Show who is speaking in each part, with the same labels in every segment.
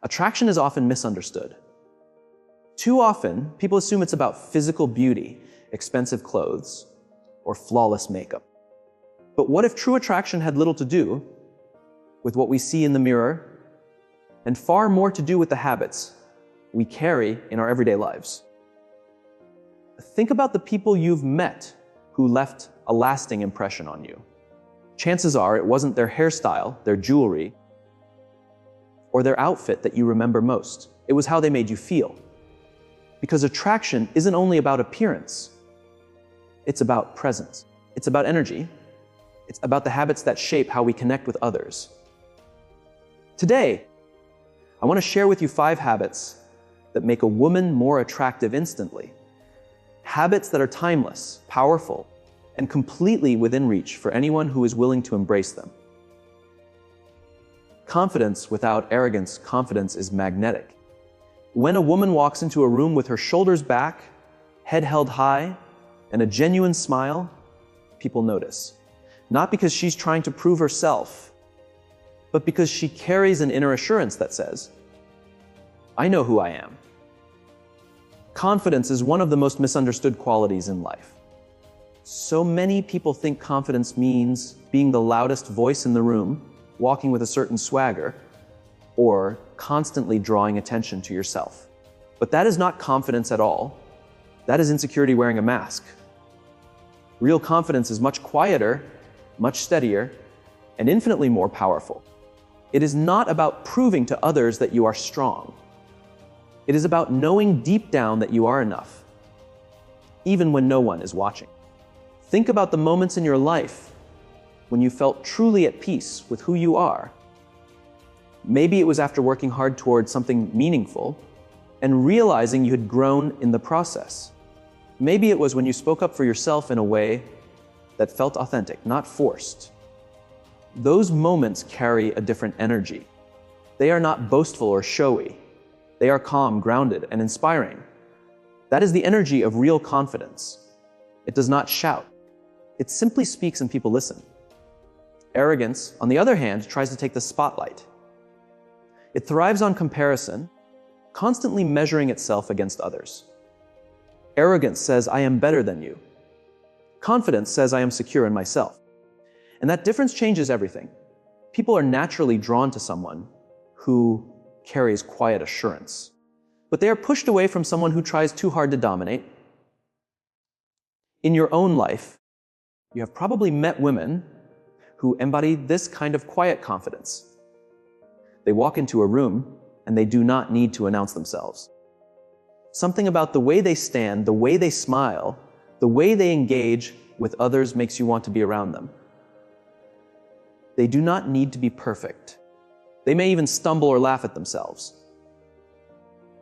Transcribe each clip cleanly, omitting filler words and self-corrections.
Speaker 1: Attraction is often misunderstood. Too often, people assume it's about physical beauty, expensive clothes, or flawless makeup. But what if true attraction had little to do with what we see in the mirror, and far more to do with the habits we carry in our everyday lives? Think about the people you've met who left a lasting impression on you. Chances are it wasn't their hairstyle, their jewelry, or their outfit that you remember most. It was how they made you feel. Because attraction isn't only about appearance. It's about presence. It's about energy. It's about the habits that shape how we connect with others. Today, I want to share with you 5 habits that make a woman more attractive instantly. Habits that are timeless, powerful, and completely within reach for anyone who is willing to embrace them. Confidence without arrogance. Confidence is magnetic. When a woman walks into a room with her shoulders back, head held high, and a genuine smile, people notice. Not because she's trying to prove herself, but because she carries an inner assurance that says, I know who I am. Confidence is one of the most misunderstood qualities in life. So many people think confidence means being the loudest voice in the room, walking with a certain swagger, or constantly drawing attention to yourself. But that is not confidence at all. That is insecurity wearing a mask. Real confidence is much quieter, much steadier, and infinitely more powerful. It is not about proving to others that you are strong. It is about knowing deep down that you are enough, even when no one is watching. Think about the moments in your life when you felt truly at peace with who you are. Maybe it was after working hard towards something meaningful and realizing you had grown in the process. Maybe it was when you spoke up for yourself in a way that felt authentic, not forced. Those moments carry a different energy. They are not boastful or showy. They are calm, grounded, and inspiring. That is the energy of real confidence. It does not shout. It simply speaks and people listen. Arrogance, on the other hand, tries to take the spotlight. It thrives on comparison, constantly measuring itself against others. Arrogance says, I am better than you. Confidence says, I am secure in myself. And that difference changes everything. People are naturally drawn to someone who carries quiet assurance. But they are pushed away from someone who tries too hard to dominate. In your own life, you have probably met women who embody this kind of quiet confidence. They walk into a room and they do not need to announce themselves. Something about the way they stand, the way they smile, the way they engage with others makes you want to be around them. They do not need to be perfect. They may even stumble or laugh at themselves.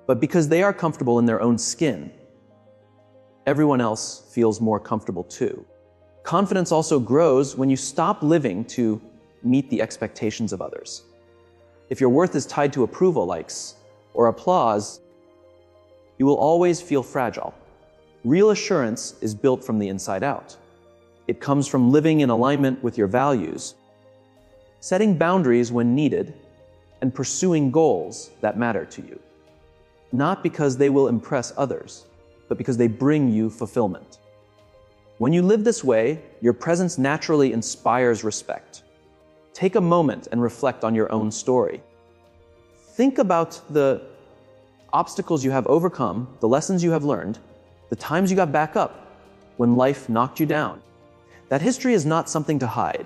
Speaker 1: But because they are comfortable in their own skin, everyone else feels more comfortable too. Confidence also grows when you stop living to meet the expectations of others. If your worth is tied to approval, likes, or applause, you will always feel fragile. Real assurance is built from the inside out. It comes from living in alignment with your values, setting boundaries when needed, and pursuing goals that matter to you. Not because they will impress others, but because they bring you fulfillment. When you live this way, your presence naturally inspires respect. Take a moment and reflect on your own story. Think about the obstacles you have overcome, the lessons you have learned, the times you got back up when life knocked you down. That history is not something to hide.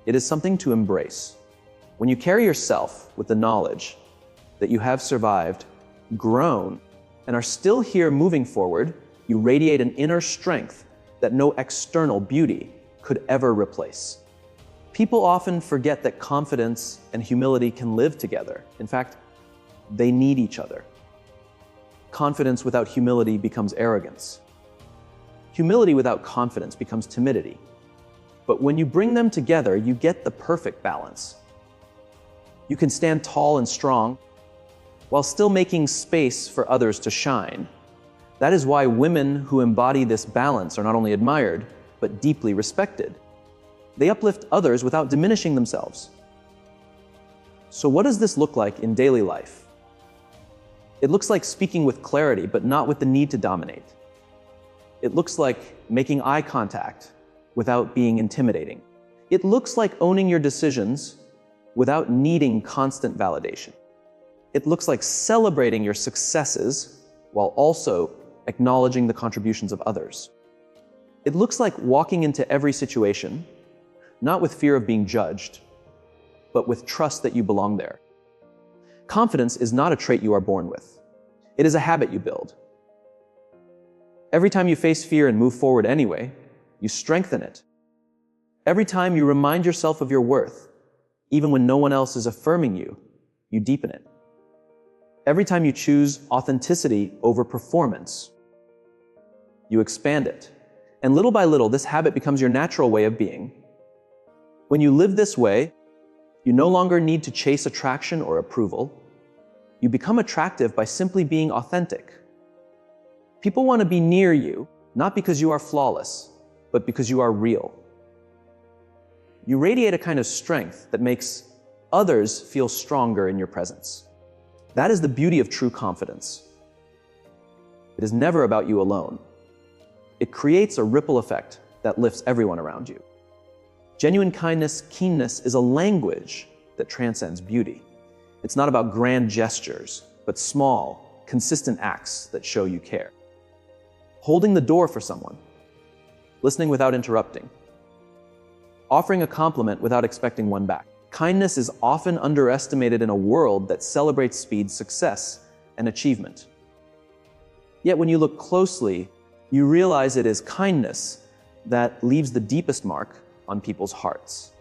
Speaker 1: It is something to embrace. When you carry yourself with the knowledge that you have survived, grown, and are still here moving forward, you radiate an inner strength that no external beauty could ever replace. People often forget that confidence and humility can live together. In fact, they need each other. Confidence without humility becomes arrogance. Humility without confidence becomes timidity. But when you bring them together, you get the perfect balance. You can stand tall and strong while still making space for others to shine. That is why women who embody this balance are not only admired, but deeply respected. They uplift others without diminishing themselves. So what does this look like in daily life? It looks like speaking with clarity, but not with the need to dominate. It looks like making eye contact without being intimidating. It looks like owning your decisions without needing constant validation. It looks like celebrating your successes while also acknowledging the contributions of others. It looks like walking into every situation, not with fear of being judged, but with trust that you belong there. Confidence is not a trait you are born with. It is a habit you build. Every time you face fear and move forward anyway, you strengthen it. Every time you remind yourself of your worth, even when no one else is affirming you, you deepen it. Every time you choose authenticity over performance, you expand it. And little by little, this habit becomes your natural way of being. When you live this way, you no longer need to chase attraction or approval. You become attractive by simply being authentic. People want to be near you, not because you are flawless, but because you are real. You radiate a kind of strength that makes others feel stronger in your presence. That is the beauty of true confidence. It is never about you alone. It creates a ripple effect that lifts everyone around you. Genuine kindness, keenness, is a language that transcends beauty. It's not about grand gestures, but small, consistent acts that show you care. Holding the door for someone, listening without interrupting, offering a compliment without expecting one back. Kindness is often underestimated in a world that celebrates speed, success, and achievement. Yet when you look closely, you realize it is kindness that leaves the deepest mark on people's hearts.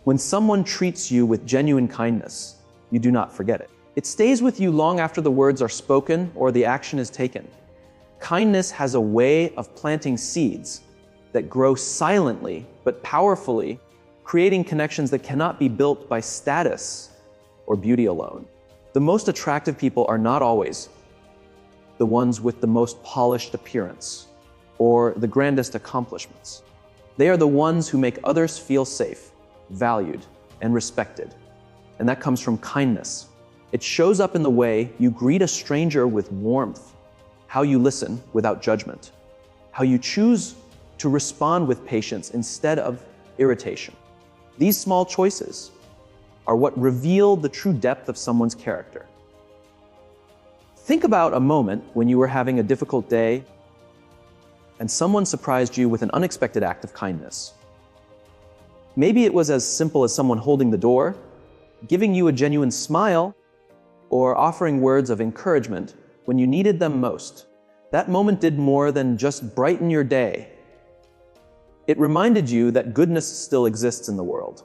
Speaker 1: When someone treats you with genuine kindness, you do not forget it. It stays with you long after the words are spoken or the action is taken. Kindness has a way of planting seeds that grow silently but powerfully, creating connections that cannot be built by status or beauty alone. The most attractive people are not always the ones with the most polished appearance or the grandest accomplishments. They are the ones who make others feel safe, valued, and respected. And that comes from kindness. It shows up in the way you greet a stranger with warmth, how you listen without judgment, how you choose to respond with patience instead of irritation. These small choices are what reveal the true depth of someone's character. Think about a moment when you were having a difficult day and someone surprised you with an unexpected act of kindness. Maybe it was as simple as someone holding the door, giving you a genuine smile, or offering words of encouragement when you needed them most. That moment did more than just brighten your day. It reminded you that goodness still exists in the world.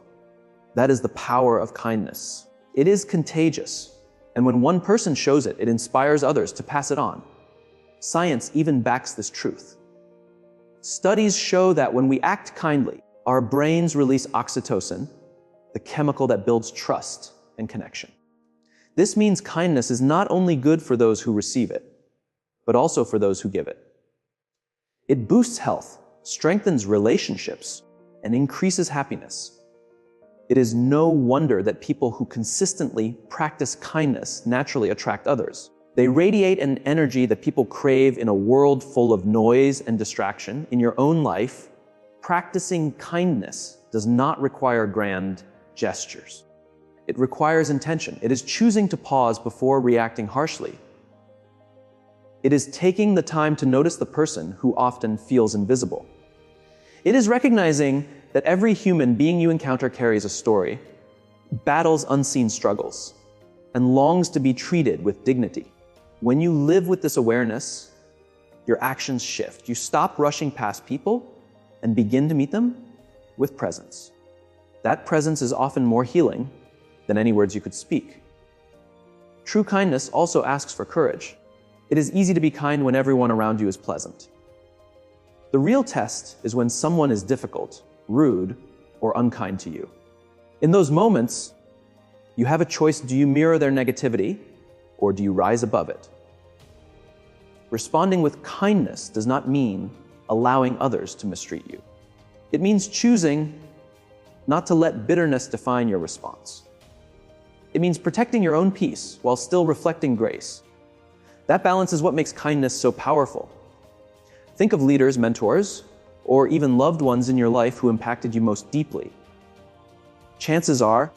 Speaker 1: That is the power of kindness. It is contagious, and when one person shows it, it inspires others to pass it on. Science even backs this truth. Studies show that when we act kindly, our brains release oxytocin, the chemical that builds trust and connection. This means kindness is not only good for those who receive it, but also for those who give it. It boosts health, strengthens relationships, and increases happiness. It is no wonder that people who consistently practice kindness naturally attract others. They radiate an energy that people crave in a world full of noise and distraction. In your own life, practicing kindness does not require grand gestures. It requires intention. It is choosing to pause before reacting harshly. It is taking the time to notice the person who often feels invisible. It is recognizing that every human being you encounter carries a story, battles unseen struggles, and longs to be treated with dignity. When you live with this awareness, your actions shift. You stop rushing past people and begin to meet them with presence. That presence is often more healing than any words you could speak. True kindness also asks for courage. It is easy to be kind when everyone around you is pleasant. The real test is when someone is difficult, rude, or unkind to you. In those moments, you have a choice. Do you mirror their negativity, or do you rise above it? Responding with kindness does not mean allowing others to mistreat you. It means choosing not to let bitterness define your response. It means protecting your own peace while still reflecting grace. That balance is what makes kindness so powerful. Think of leaders, mentors, or even loved ones in your life who impacted you most deeply. Chances are,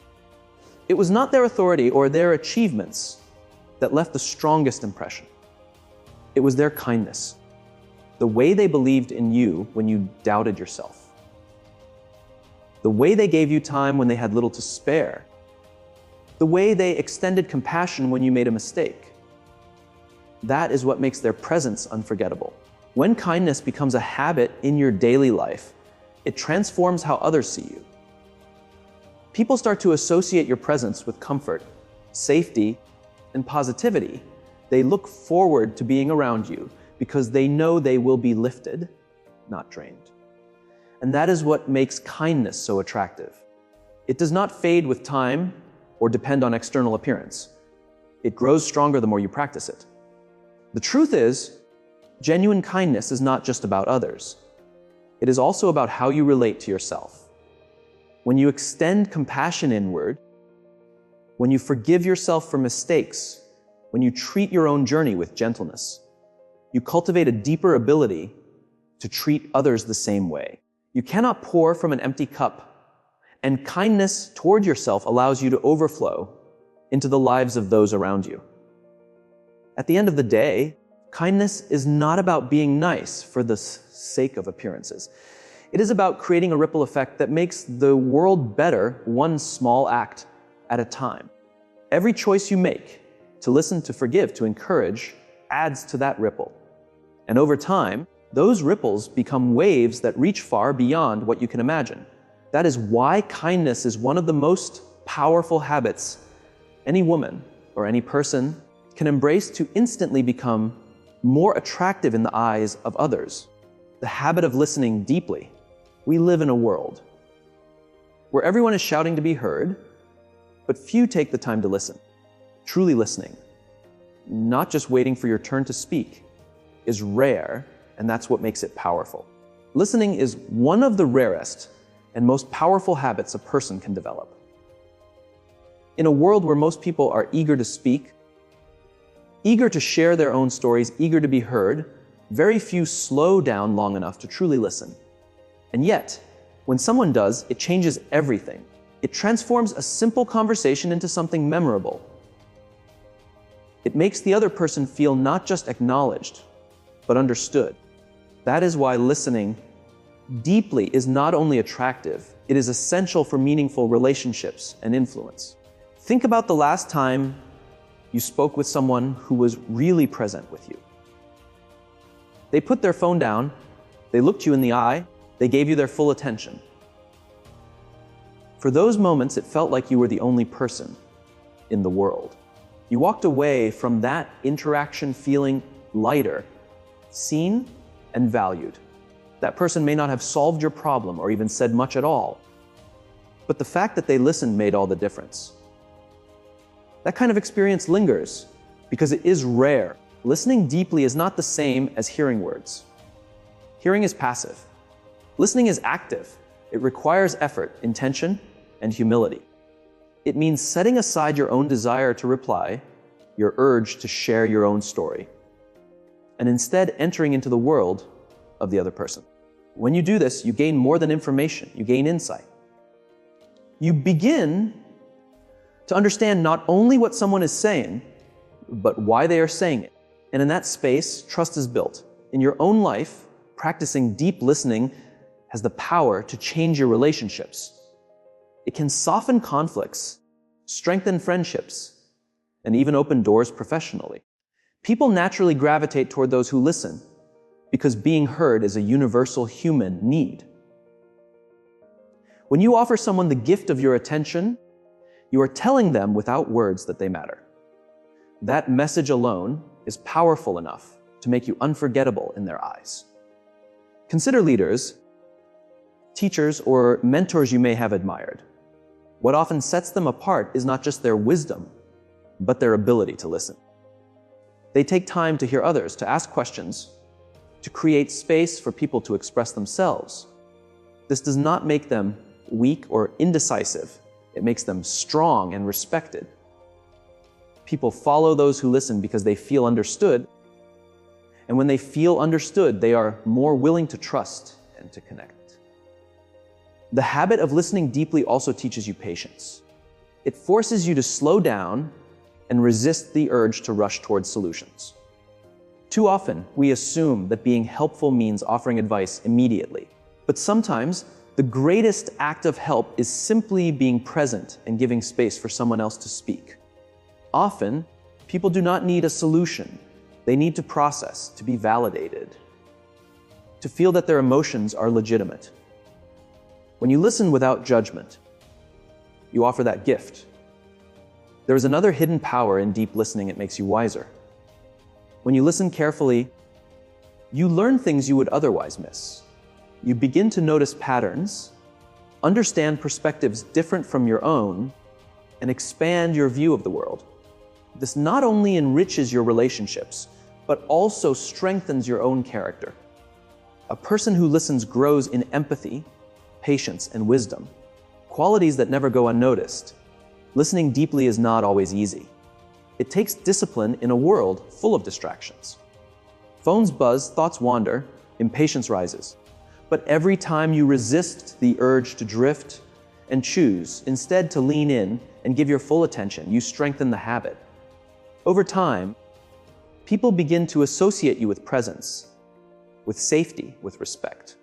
Speaker 1: it was not their authority or their achievements that left the strongest impression. It was their kindness, the way they believed in you when you doubted yourself, the way they gave you time when they had little to spare, the way they extended compassion when you made a mistake. That is what makes their presence unforgettable. When kindness becomes a habit in your daily life, it transforms how others see you. People start to associate your presence with comfort, safety, and positivity. They look forward to being around you because they know they will be lifted, not drained. And that is what makes kindness so attractive. It does not fade with time or depend on external appearance. It grows stronger the more you practice it. The truth is, genuine kindness is not just about others. It is also about how you relate to yourself. When you extend compassion inward, when you forgive yourself for mistakes, when you treat your own journey with gentleness, you cultivate a deeper ability to treat others the same way. You cannot pour from an empty cup, and kindness toward yourself allows you to overflow into the lives of those around you. At the end of the day, kindness is not about being nice for the sake of appearances. It is about creating a ripple effect that makes the world better one small act at a time. Every choice you make to listen, to forgive, to encourage adds to that ripple. And over time, those ripples become waves that reach far beyond what you can imagine. That is why kindness is one of the most powerful habits any woman or any person can embrace to instantly become more attractive in the eyes of others. The habit of listening deeply. We live in a world where everyone is shouting to be heard, but few take the time to listen. Truly listening, not just waiting for your turn to speak, is rare, and that's what makes it powerful. Listening is one of the rarest and most powerful habits a person can develop. In a world where most people are eager to speak, eager to share their own stories, eager to be heard, very few slow down long enough to truly listen. And yet, when someone does, it changes everything. It transforms a simple conversation into something memorable. It makes the other person feel not just acknowledged, but understood. That is why listening deeply is not only attractive, it is essential for meaningful relationships and influence. Think about the last time you spoke with someone who was really present with you. They put their phone down, they looked you in the eye, they gave you their full attention. For those moments, it felt like you were the only person in the world. You walked away from that interaction feeling lighter, seen and valued. That person may not have solved your problem or even said much at all, but the fact that they listened made all the difference. That kind of experience lingers because it is rare. Listening deeply is not the same as hearing words. Hearing is passive. Listening is active. It requires effort, intention, and humility. It means setting aside your own desire to reply, your urge to share your own story, and instead entering into the world of the other person. When you do this, you gain more than information, you gain insight. You begin to understand not only what someone is saying, but why they are saying it. And in that space, trust is built. In your own life, practicing deep listening has the power to change your relationships. It can soften conflicts, strengthen friendships, and even open doors professionally. People naturally gravitate toward those who listen because being heard is a universal human need. When you offer someone the gift of your attention, you are telling them without words that they matter. That message alone is powerful enough to make you unforgettable in their eyes. Consider leaders, teachers, or mentors you may have admired. What often sets them apart is not just their wisdom, but their ability to listen. They take time to hear others, to ask questions, to create space for people to express themselves. This does not make them weak or indecisive. It makes them strong and respected. People follow those who listen because they feel understood. And when they feel understood, they are more willing to trust and to connect. The habit of listening deeply also teaches you patience. It forces you to slow down and resist the urge to rush towards solutions. Too often, we assume that being helpful means offering advice immediately. But sometimes, the greatest act of help is simply being present and giving space for someone else to speak. Often, people do not need a solution. They need to process, to be validated, to feel that their emotions are legitimate. When you listen without judgment, you offer that gift. There is another hidden power in deep listening. It makes you wiser. When you listen carefully, you learn things you would otherwise miss. You begin to notice patterns, understand perspectives different from your own, and expand your view of the world. This not only enriches your relationships, but also strengthens your own character. A person who listens grows in empathy, patience, and wisdom, qualities that never go unnoticed. Listening deeply is not always easy. It takes discipline in a world full of distractions. Phones buzz, thoughts wander, impatience rises. But every time you resist the urge to drift and choose instead to lean in and give your full attention, you strengthen the habit. Over time, people begin to associate you with presence, with safety, with respect.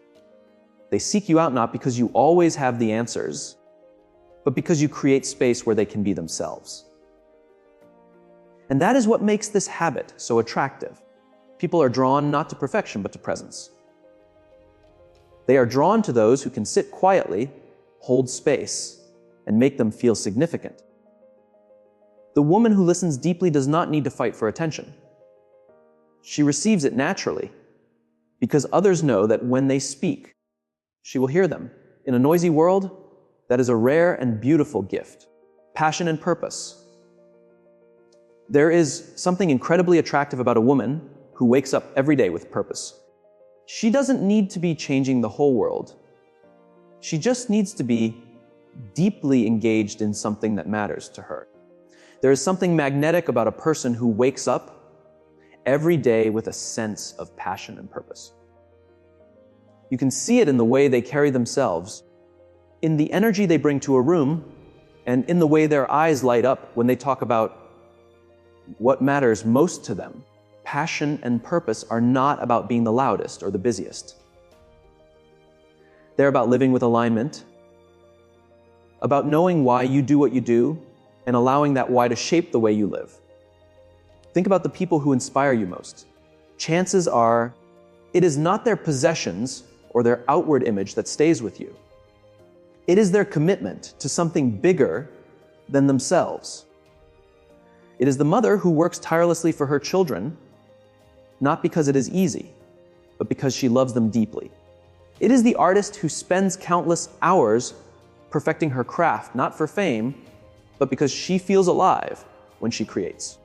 Speaker 1: They seek you out not because you always have the answers, but because you create space where they can be themselves. And that is what makes this habit so attractive. People are drawn not to perfection, but to presence. They are drawn to those who can sit quietly, hold space, and make them feel significant. The woman who listens deeply does not need to fight for attention. She receives it naturally, because others know that when they speak, she will hear them. In a noisy world, that is a rare and beautiful gift. Passion and purpose. There is something incredibly attractive about a woman who wakes up every day with purpose. She doesn't need to be changing the whole world. She just needs to be deeply engaged in something that matters to her. There is something magnetic about a person who wakes up every day with a sense of passion and purpose. You can see it in the way they carry themselves, in the energy they bring to a room, and in the way their eyes light up when they talk about what matters most to them. Passion and purpose are not about being the loudest or the busiest. They're about living with alignment, about knowing why you do what you do, and allowing that why to shape the way you live. Think about the people who inspire you most. Chances are, it is not their possessions or their outward image that stays with you. It is their commitment to something bigger than themselves. It is the mother who works tirelessly for her children, not because it is easy, but because she loves them deeply. It is the artist who spends countless hours perfecting her craft, not for fame, but because she feels alive when she creates.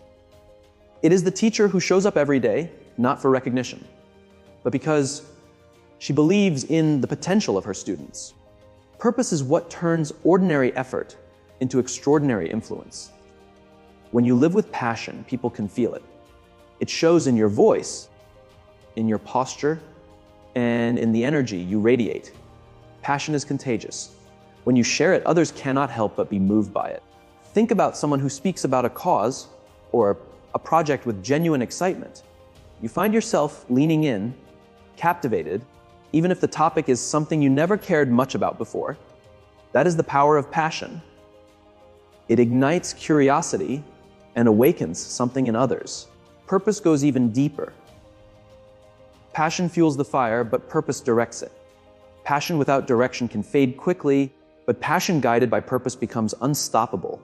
Speaker 1: It is the teacher who shows up every day, not for recognition, but because she believes in the potential of her students. Purpose is what turns ordinary effort into extraordinary influence. When you live with passion, people can feel it. It shows in your voice, in your posture, and in the energy you radiate. Passion is contagious. When you share it, others cannot help but be moved by it. Think about someone who speaks about a cause or a project with genuine excitement. You find yourself leaning in, captivated, even if the topic is something you never cared much about before. That is the power of passion. It ignites curiosity and awakens something in others. Purpose goes even deeper. Passion fuels the fire, but purpose directs it. Passion without direction can fade quickly, but passion guided by purpose becomes unstoppable.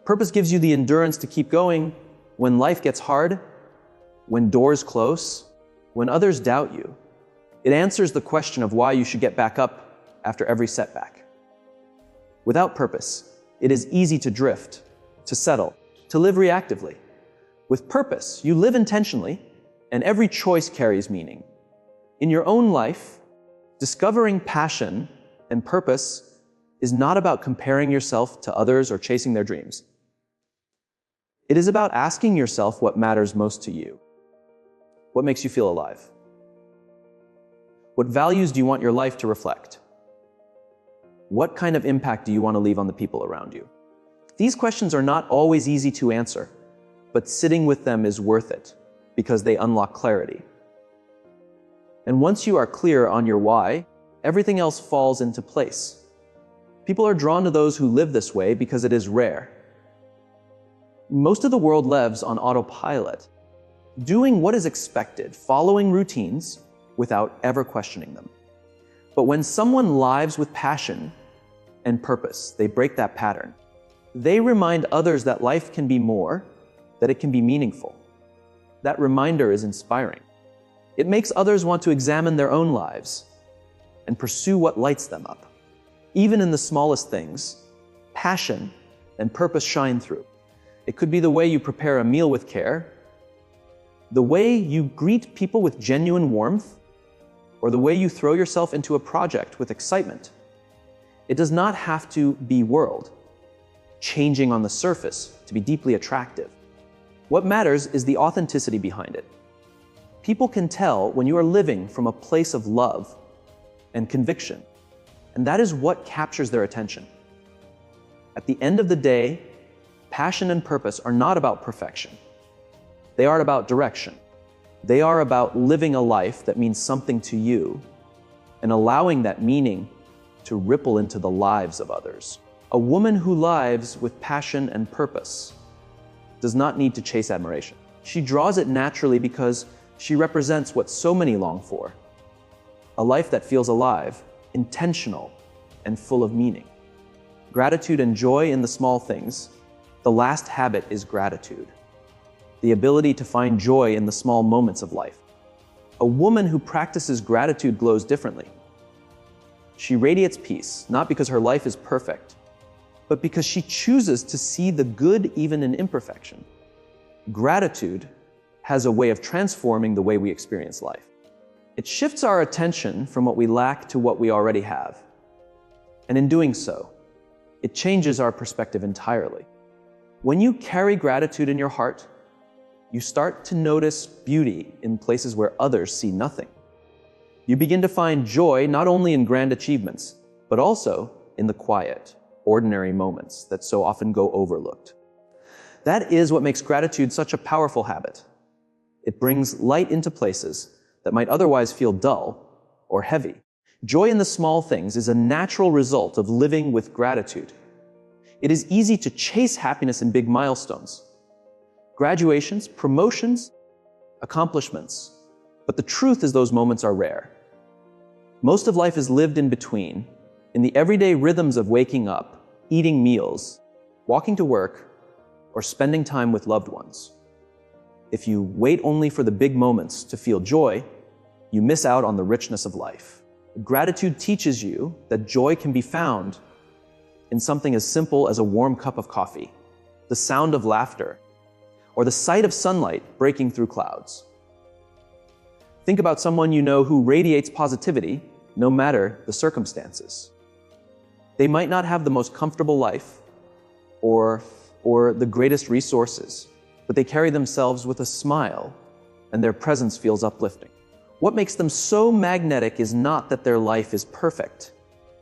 Speaker 1: Purpose gives you the endurance to keep going when life gets hard, when doors close, when others doubt you. It answers the question of why you should get back up after every setback. Without purpose, it is easy to drift, to settle, to live reactively. With purpose, you live intentionally, and every choice carries meaning. In your own life, discovering passion and purpose is not about comparing yourself to others or chasing their dreams. It is about asking yourself what matters most to you. What makes you feel alive? What values do you want your life to reflect? What kind of impact do you want to leave on the people around you? These questions are not always easy to answer, but sitting with them is worth it because they unlock clarity. And once you are clear on your why, everything else falls into place. People are drawn to those who live this way because it is rare. Most of the world lives on autopilot, doing what is expected, following routines without ever questioning them. But when someone lives with passion and purpose, they break that pattern. They remind others that life can be more, that it can be meaningful. That reminder is inspiring. It makes others want to examine their own lives and pursue what lights them up. Even in the smallest things, passion and purpose shine through. It could be the way you prepare a meal with care, the way you greet people with genuine warmth, or the way you throw yourself into a project with excitement. It does not have to be world-changing on the surface to be deeply attractive. What matters is the authenticity behind it. People can tell when you are living from a place of love and conviction, and that is what captures their attention. At the end of the day, passion and purpose are not about perfection. They are about direction. They are about living a life that means something to you and allowing that meaning to ripple into the lives of others. A woman who lives with passion and purpose does not need to chase admiration. She draws it naturally because she represents what so many long for: a life that feels alive, intentional, and full of meaning. Gratitude and joy in the small things. The last habit is gratitude. The ability to find joy in the small moments of life. A woman who practices gratitude glows differently. She radiates peace, not because her life is perfect, but because she chooses to see the good even in imperfection. Gratitude has a way of transforming the way we experience life. It shifts our attention from what we lack to what we already have. And in doing so, it changes our perspective entirely. When you carry gratitude in your heart, you start to notice beauty in places where others see nothing. You begin to find joy not only in grand achievements, but also in the quiet, ordinary moments that so often go overlooked. That is what makes gratitude such a powerful habit. It brings light into places that might otherwise feel dull or heavy. Joy in the small things is a natural result of living with gratitude. It is easy to chase happiness in big milestones, graduations, promotions, accomplishments. But the truth is those moments are rare. Most of life is lived in between, in the everyday rhythms of waking up, eating meals, walking to work, or spending time with loved ones. If you wait only for the big moments to feel joy, you miss out on the richness of life. Gratitude teaches you that joy can be found in something as simple as a warm cup of coffee, the sound of laughter, or the sight of sunlight breaking through clouds. Think about someone you know who radiates positivity no matter the circumstances. They might not have the most comfortable life or the greatest resources, but they carry themselves with a smile and their presence feels uplifting. What makes them so magnetic is not that their life is perfect,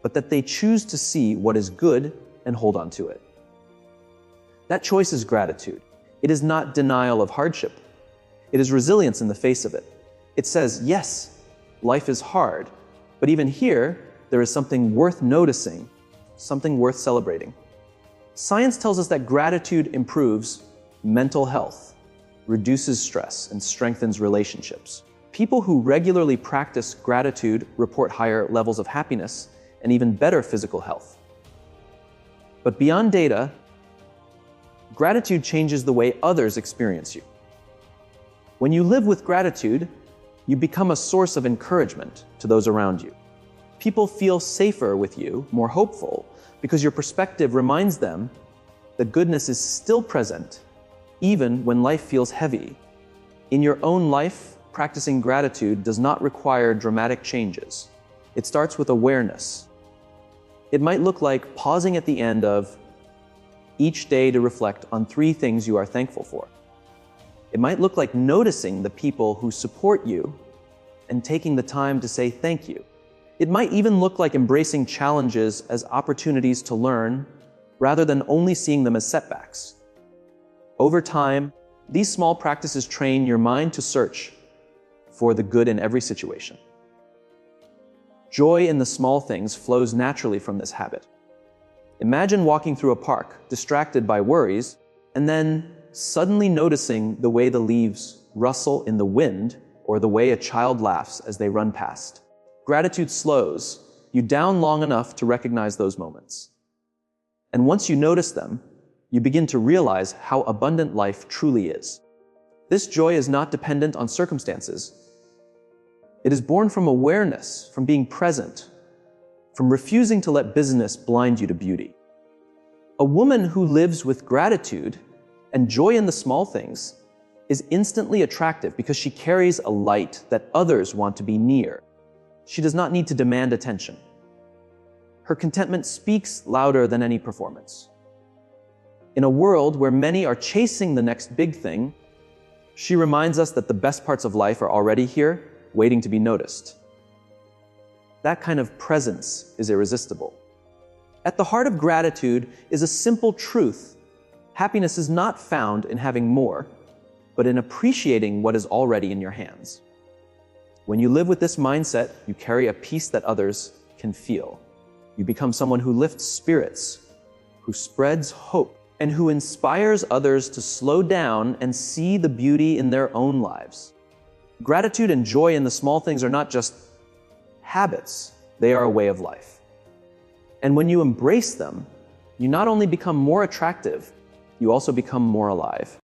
Speaker 1: but that they choose to see what is good and hold on to it. That choice is gratitude. It is not denial of hardship. It is resilience in the face of it. It says, yes, life is hard, but even here, there is something worth noticing, something worth celebrating. Science tells us that gratitude improves mental health, reduces stress, and strengthens relationships. People who regularly practice gratitude report higher levels of happiness and even better physical health. But beyond data, gratitude changes the way others experience you. When you live with gratitude, you become a source of encouragement to those around you. People feel safer with you, more hopeful, because your perspective reminds them that goodness is still present, even when life feels heavy. In your own life, practicing gratitude does not require dramatic changes. It starts with awareness. It might look like pausing at the end of each day to reflect on 3 things you are thankful for. It might look like noticing the people who support you and taking the time to say thank you. It might even look like embracing challenges as opportunities to learn rather than only seeing them as setbacks. Over time, these small practices train your mind to search for the good in every situation. Joy in the small things flows naturally from this habit. Imagine walking through a park, distracted by worries, and then suddenly noticing the way the leaves rustle in the wind or the way a child laughs as they run past. Gratitude slows you down long enough to recognize those moments. And once you notice them, you begin to realize how abundant life truly is. This joy is not dependent on circumstances. It is born from awareness, from being present, from refusing to let busyness blind you to beauty. A woman who lives with gratitude and joy in the small things is instantly attractive because she carries a light that others want to be near. She does not need to demand attention. Her contentment speaks louder than any performance. In a world where many are chasing the next big thing, she reminds us that the best parts of life are already here, waiting to be noticed. That kind of presence is irresistible. At the heart of gratitude is a simple truth. Happiness is not found in having more, but in appreciating what is already in your hands. When you live with this mindset, you carry a peace that others can feel. You become someone who lifts spirits, who spreads hope, and who inspires others to slow down and see the beauty in their own lives. Gratitude and joy in the small things are not just habits, they are a way of life. And when you embrace them, you not only become more attractive, you also become more alive.